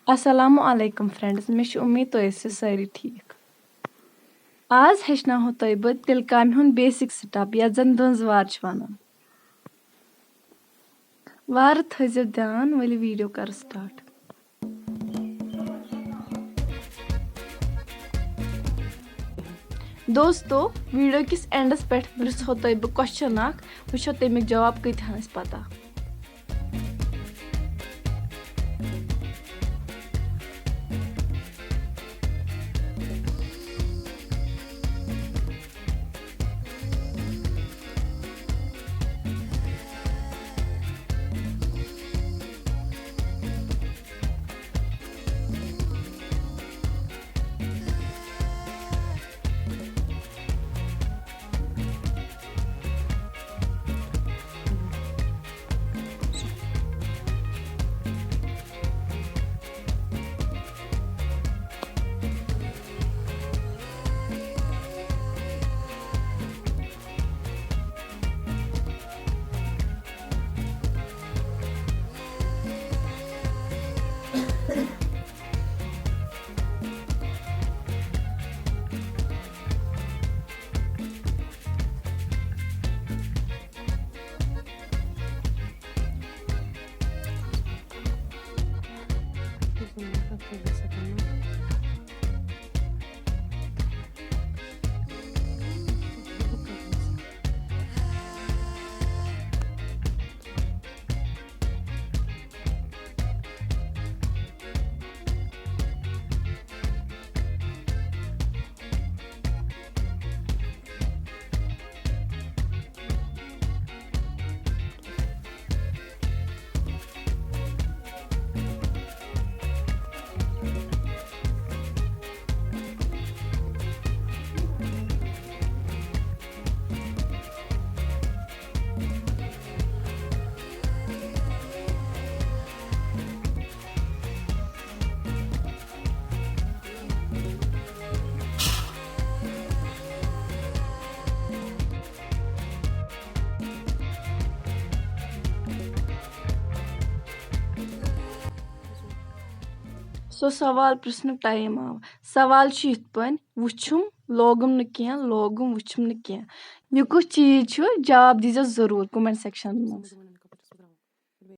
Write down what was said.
Assalamu alaikum friends, मे उम्मीद तो ऐसे सारी ठीक आज हेचनाहो तोय बह तिल कामि हुंद बेसिक स्टेप या जन दंज वार छ वनान वार थजो ध्यान वली वीडियो कर स्टार्ट दोस्तों वीडियो किस एंडस पे पृछो तोय बह क्वेश्चन अख वुछो तमिक जवाब कतिहन पता सो सवाल प्रश्न टाइम आव सवाल यिथ पन वुछुम लोगुम न किया लोगुम वुछुम न किया यह कुछ चीज छु जवाब दीजिए जरूर कमेंट सेक्शन में